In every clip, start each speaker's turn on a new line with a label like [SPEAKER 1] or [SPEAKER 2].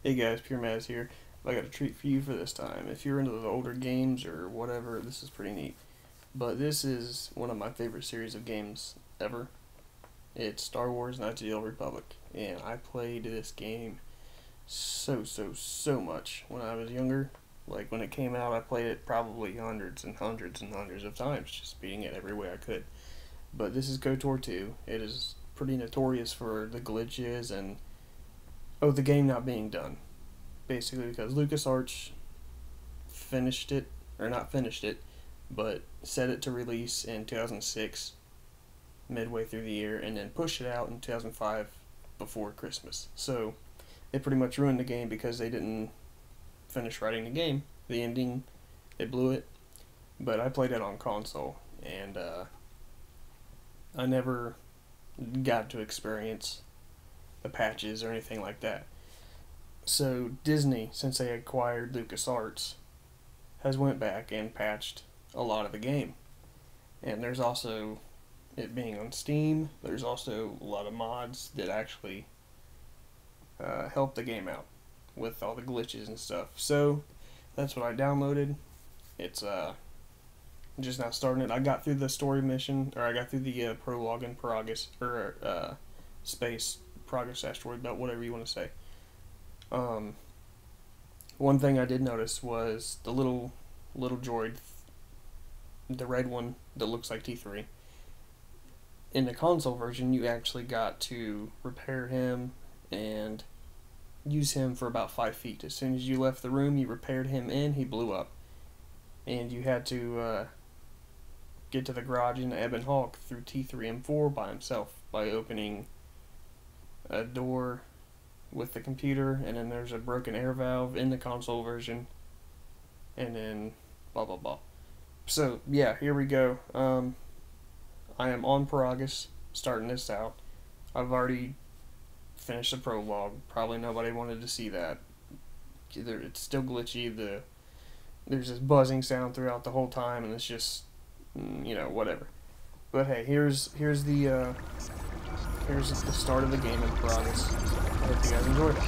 [SPEAKER 1] Hey guys, Pure Maz here. I got a treat for you for this time. If you're into the older games or whatever, this is pretty neat. But this is one of my favorite series of games ever. It's Star Wars Knights of the Old Republic. And I played this game so much when I was younger. Like when it came out, I played it probably hundreds and hundreds and hundreds of times, just beating it every way I could. But this is KOTOR 2. It is pretty notorious for the glitches and the game not being done. Basically because LucasArts finished it, or not finished it, but set it to release in 2006, midway through the year, and then pushed it out in 2005 before Christmas. So they pretty much ruined the game because they didn't finish writing the game. The ending, they blew it. But I played it on console, and I never got to experience the patches or anything like that. So Disney, since they acquired LucasArts, has went back and patched a lot of the game. And there's also it being on Steam. There's also a lot of mods that actually help the game out with all the glitches and stuff. So that's what I downloaded. It's just now starting it. I got through the story mission, or I got through the prologue and progress, or space progress asteroid belt, whatever you want to say. One thing I did notice was the little droid, the red one that looks like T3. In the console version, you actually got to repair him and use him for about 5 feet. As soon as you left the room, you repaired him and he blew up. And you had to get to the garage in the Ebon Hawk through T3 M4 by himself by opening a door with the computer, and then there's a broken air valve in the console version, and then blah blah blah. So yeah, here we go. I am on Paragus, starting this out. I've already finished the prologue. Probably nobody wanted to see that. It's still glitchy. There's this buzzing sound throughout the whole time, and it's just whatever. But hey, here's the start of the game in Paragus. I hope you guys enjoyed it.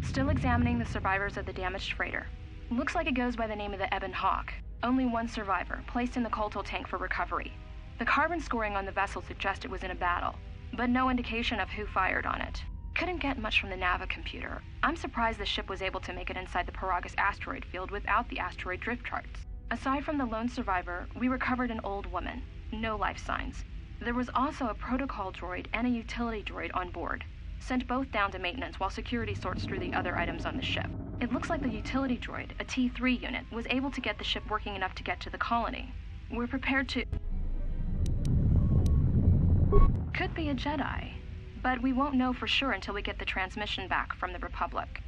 [SPEAKER 2] Still examining the survivors of the damaged freighter. Looks like it goes by the name of the Ebon Hawk. Only one survivor, placed in the Coltol tank for recovery. The carbon scoring on the vessel suggests it was in a battle, but no indication of who fired on it. Couldn't get much from the Nava computer. I'm surprised the ship was able to make it inside the Paragus asteroid field without the asteroid drift charts. Aside from the lone survivor, we recovered an old woman. No life signs. There was also a protocol droid and a utility droid on board. Sent both down to maintenance while security sorts through the other items on the ship. It looks like the utility droid, a T3 unit, was able to get the ship working enough to get to the colony. We're prepared to... Could be a Jedi, but we won't know for sure until we get the transmission back from the Republic.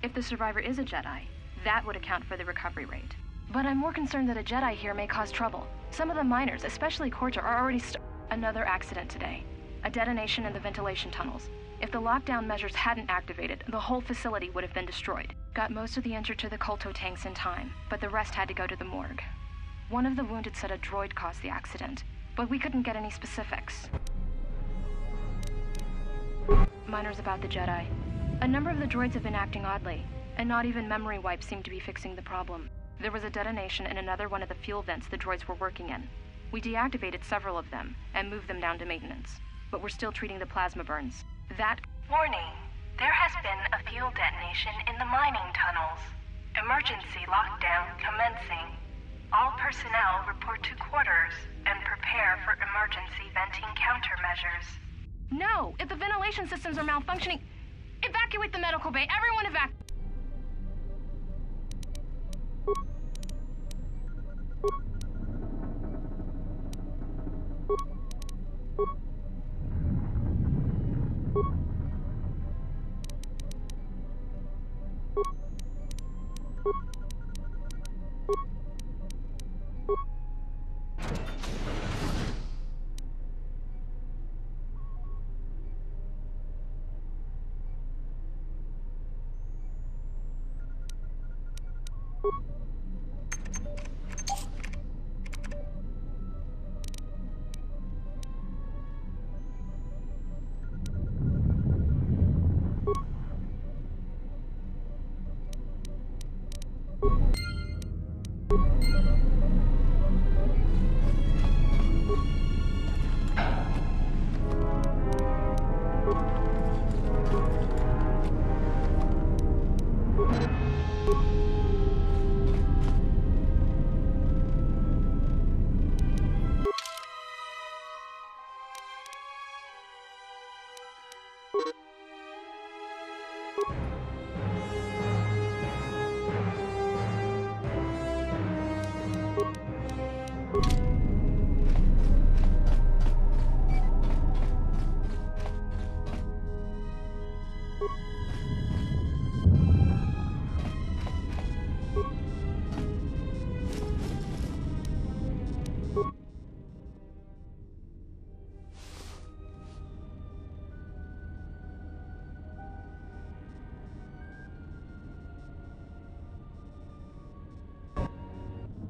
[SPEAKER 2] If the survivor is a Jedi, that would account for the recovery rate. But I'm more concerned that a Jedi here may cause trouble. Some of the miners, especially KOTOR, are already Another accident today. A detonation in the ventilation tunnels. If the lockdown measures hadn't activated, the whole facility would have been destroyed. Got most of the injured to the Colto tanks in time, but the rest had to go to the morgue. One of the wounded said a droid caused the accident, but we couldn't get any specifics. Miners about the Jedi. A number of the droids have been acting oddly, and not even memory wipes seem to be fixing the problem. There was a detonation in another one of the fuel vents the droids were working in. We deactivated several of them and moved them down to maintenance, but we're still treating the plasma burns.
[SPEAKER 3] Warning. There has been a fuel detonation in the mining tunnels. Emergency lockdown commencing. All personnel report to quarters and prepare for emergency venting countermeasures. measures.
[SPEAKER 2] No! If the ventilation systems are malfunctioning, evacuate the medical bay! Everyone evacuate!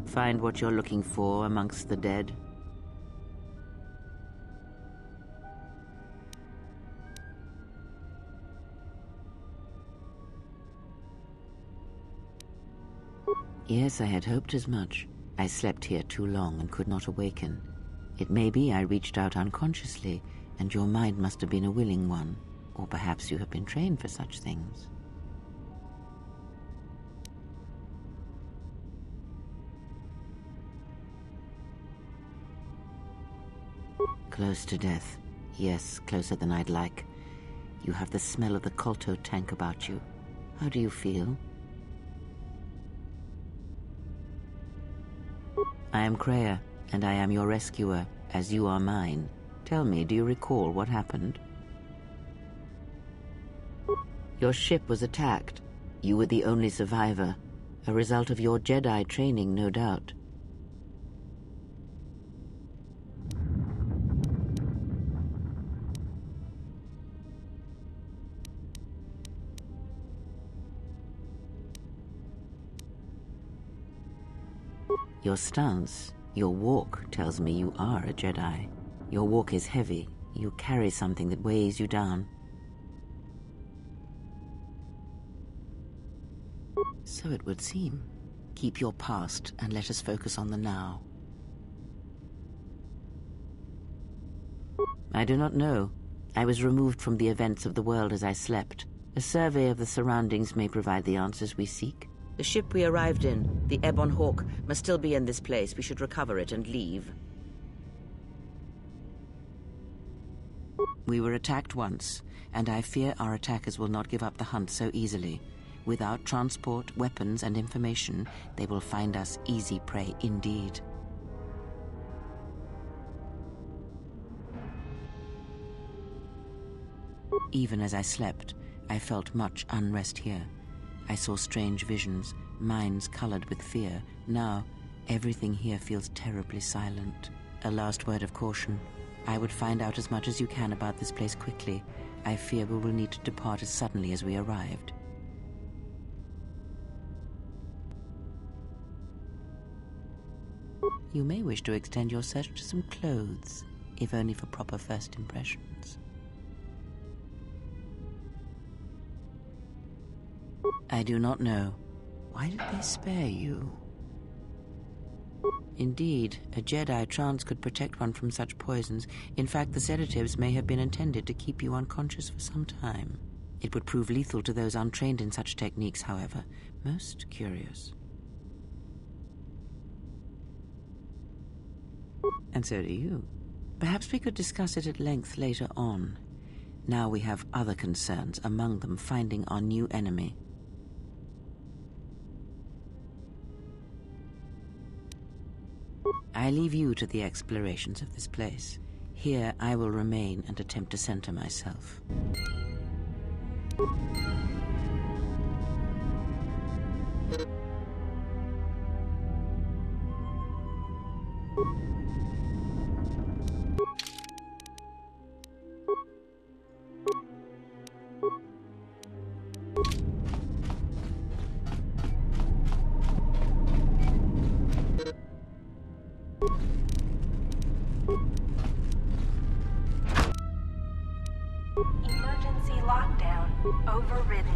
[SPEAKER 4] Find what you're looking for amongst the dead? Yes, I had hoped as much. I slept here too long and could not awaken. It may be I reached out unconsciously, and your mind must have been a willing one. Or perhaps you have been trained for such things. Close to death. Yes, closer than I'd like. You have the smell of the KOTOR tank about you. How do you feel? I am Kreia, and I am your rescuer, as you are mine. Tell me, do you recall what happened? Your ship was attacked. You were the only survivor. A result of your Jedi training, no doubt. Your stance, your walk tells me you are a Jedi. Your walk is heavy. You carry something that weighs you down. So it would seem. Keep your past and let us focus on the now. I do not know. I was removed from the events of the world as I slept. A survey of the surroundings may provide the answers we seek. The ship we arrived in, the Ebon Hawk, must still be in this place. We should recover it and leave. We were attacked once, and I fear our attackers will not give up the hunt so easily. Without transport, weapons, and information, they will find us easy prey indeed. Even as I slept, I felt much unrest here. I saw strange visions, minds colored with fear. Now, everything here feels terribly silent. A last word of caution. I would find out as much as you can about this place quickly. I fear we will need to depart as suddenly as we arrived. You may wish to extend your search to some clothes, if only for proper first impressions. I do not know. Why did they spare you? Indeed, a Jedi trance could protect one from such poisons. In fact, the sedatives may have been intended to keep you unconscious for some time. It would prove lethal to those untrained in such techniques, however. Most curious. And so do you. Perhaps we could discuss it at length later on. Now we have other concerns, among them finding our new enemy. I leave you to the explorations of this place. Here I will remain and attempt to center myself.
[SPEAKER 3] Emergency lockdown overridden.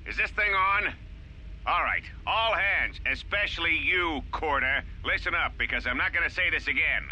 [SPEAKER 5] Is this thing on? All right, all hands, especially you, KOTOR, listen up, because I'm not gonna say this again.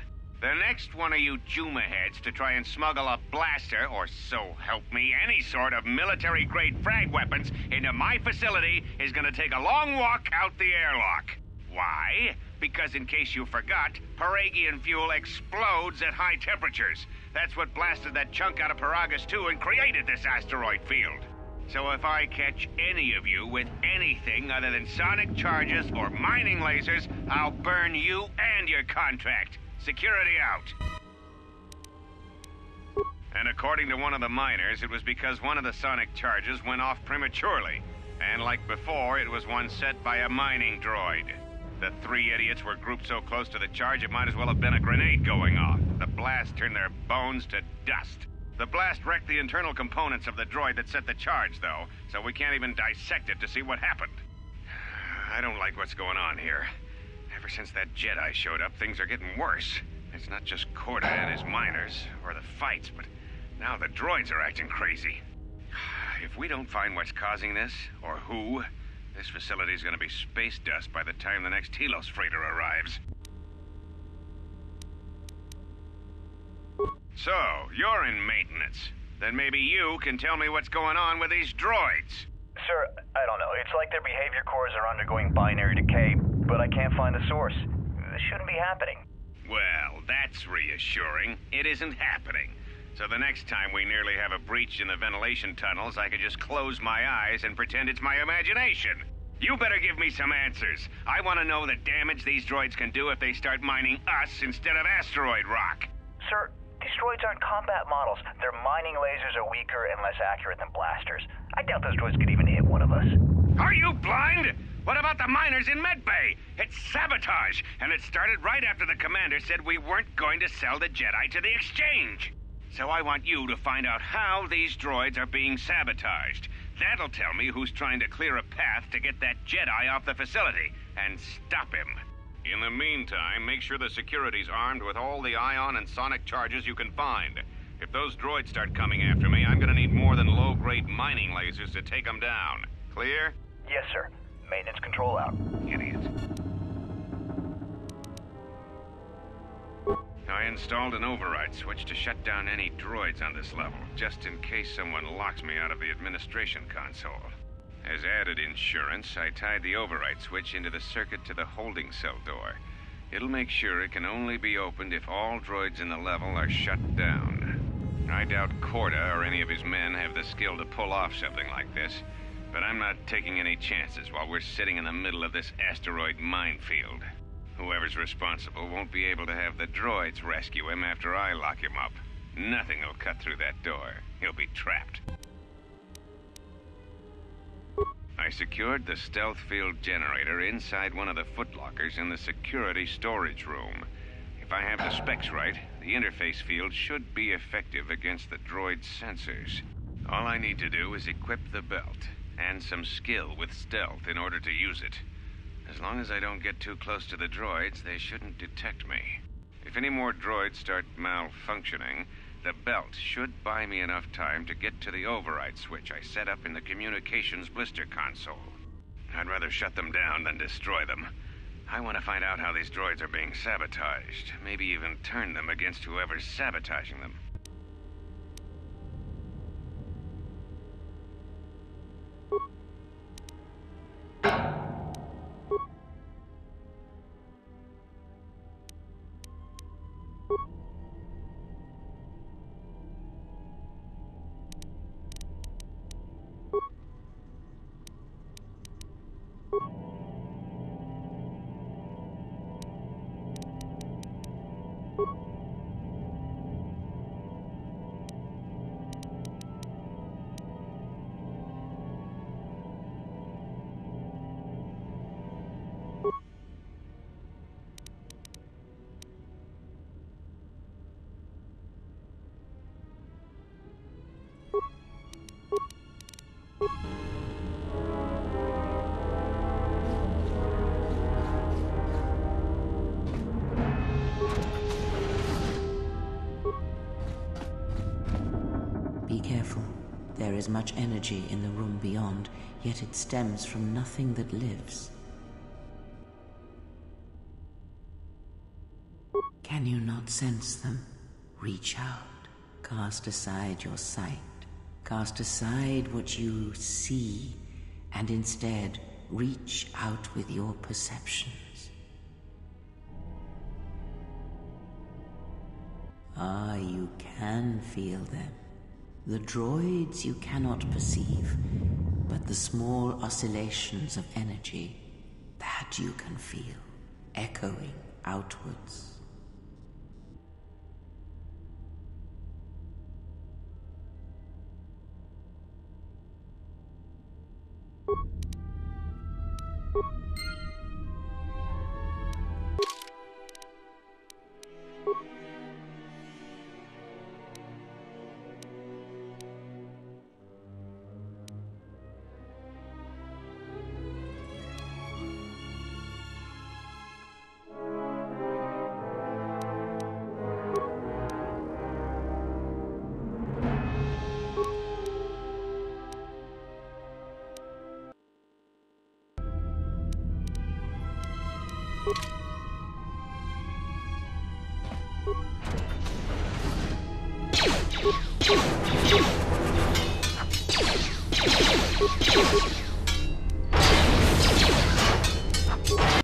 [SPEAKER 5] The next one of you Juma heads to try and smuggle a blaster, or so help me, any sort of military-grade frag weapons into my facility is gonna take a long walk out the airlock. Why? Because in case you forgot, Paragian fuel explodes at high temperatures. That's what blasted that chunk out of Paragus 2 and created this asteroid field. So if I catch any of you with anything other than sonic charges or mining lasers, I'll burn you and your contract. Security out. And according to one of the miners, it was because one of the sonic charges went off prematurely. And like before, it was one set by a mining droid. The three idiots were grouped so close to the charge it might as well have been a grenade going off. The blast turned their bones to dust. The blast wrecked the internal components of the droid that set the charge, though, so we can't even dissect it to see what happened. I don't like what's going on here. Ever since that Jedi showed up, things are getting worse. It's not just KOTOR and his miners, or the fights, but now the droids are acting crazy. If we don't find what's causing this, or who, this facility's gonna be space dust by the time the next Telos freighter arrives. So, you're in maintenance. Then maybe you can tell me what's going on with these droids.
[SPEAKER 6] Sir, I don't know. It's like their behavior cores are undergoing binary decay, but I can't find the source. This shouldn't be happening.
[SPEAKER 5] Well, that's reassuring. It isn't happening. So the next time we nearly have a breach in the ventilation tunnels, I could just close my eyes and pretend it's my imagination. You better give me some answers. I want to know the damage these droids can do if they start mining us instead of asteroid rock.
[SPEAKER 6] Sir, these droids aren't combat models. Their mining lasers are weaker and less accurate than blasters. I doubt those droids could even hit one of us.
[SPEAKER 5] Are you blind? What about the miners in Medbay? It's sabotage, and it started right after the commander said we weren't going to sell the Jedi to the exchange. So I want you to find out how these droids are being sabotaged. That'll tell me who's trying to clear a path to get that Jedi off the facility and stop him. In the meantime, make sure the security's armed with all the ion and sonic charges you can find. If those droids start coming after me, I'm gonna need more than low-grade mining lasers to take them down. Clear?
[SPEAKER 6] Yes, sir. Maintenance control out.
[SPEAKER 5] Idiot. I installed an override switch to shut down any droids on this level, just in case someone locks me out of the administration console. As added insurance, I tied the override switch into the circuit to the holding cell door. It'll make sure it can only be opened if all droids in the level are shut down. I doubt Korta or any of his men have the skill to pull off something like this, but I'm not taking any chances while we're sitting in the middle of this asteroid minefield. Whoever's responsible won't be able to have the droids rescue him after I lock him up. Nothing will cut through that door. He'll be trapped. I secured the stealth field generator inside one of the footlockers in the security storage room. If I have the specs right, the interface field should be effective against the droid's sensors. All I need to do is equip the belt, and some skill with stealth in order to use it. As long as I don't get too close to the droids, they shouldn't detect me. If any more droids start malfunctioning, the belt should buy me enough time to get to the override switch I set up in the communications blister console. I'd rather shut them down than destroy them. I want to find out how these droids are being sabotaged, maybe even turn them against whoever's sabotaging them.
[SPEAKER 4] Be careful. There is much energy in the room beyond, yet it stems from nothing that lives. Can you not sense them? Reach out. Cast aside your sight. Cast aside what you see, and instead reach out with your perceptions. Ah, you can feel them. The droids you cannot perceive, but the small oscillations of energy, that you can feel, echoing outwards.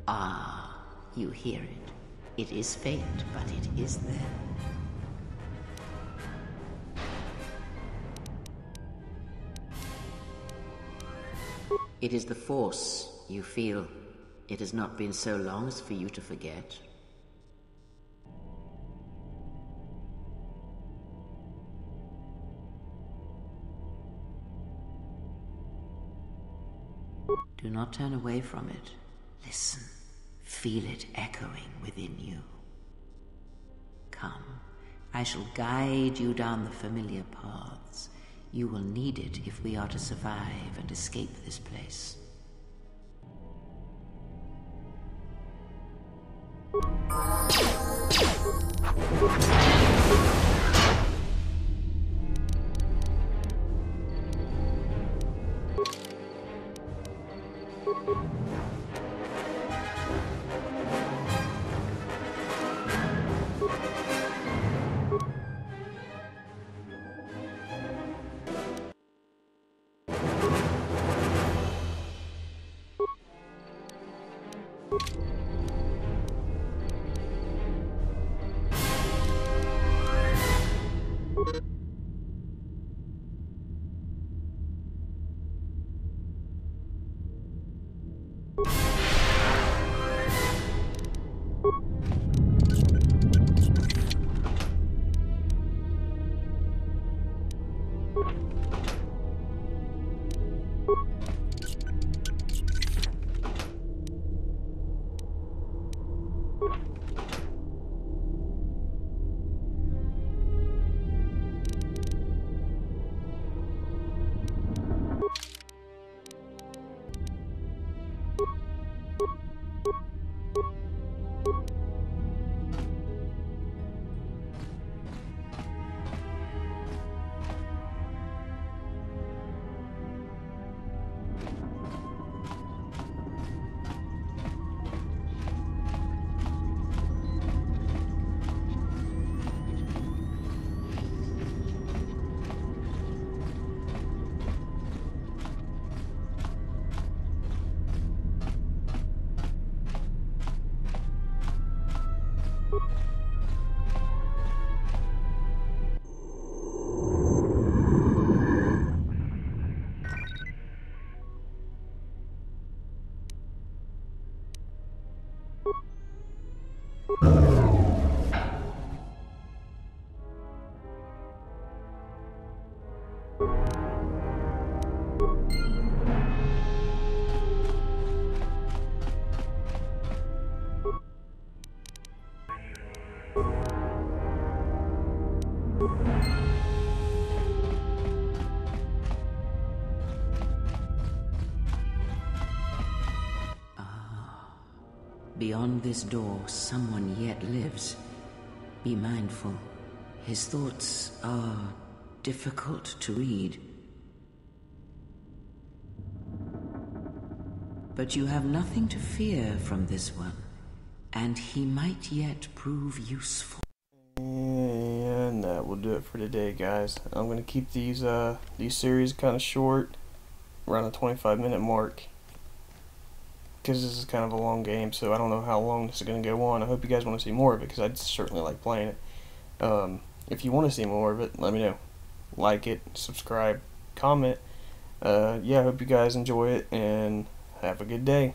[SPEAKER 4] Ah, you hear it. It is faint, but it is there. It is the Force you feel. It has not been so long as for you to forget. Do not turn away from it. Listen. Feel it echoing within you. Come. I shall guide you down the familiar paths. You will need it if we are to survive and escape this place. Beyond this door, someone yet lives. Be mindful. His thoughts are difficult to read. But you have nothing to fear from this one, and he might yet prove useful.
[SPEAKER 1] And that will do it for today, guys. I'm gonna keep these series kind of short, around the 25-minute mark, because this is kind of a long game, so I don't know how long this is going to go on. I hope you guys want to see more of it, because I'd certainly like playing it. If you want to see more of it, let me know. Like it, subscribe, comment. Yeah, I hope you guys enjoy it, and have a good day.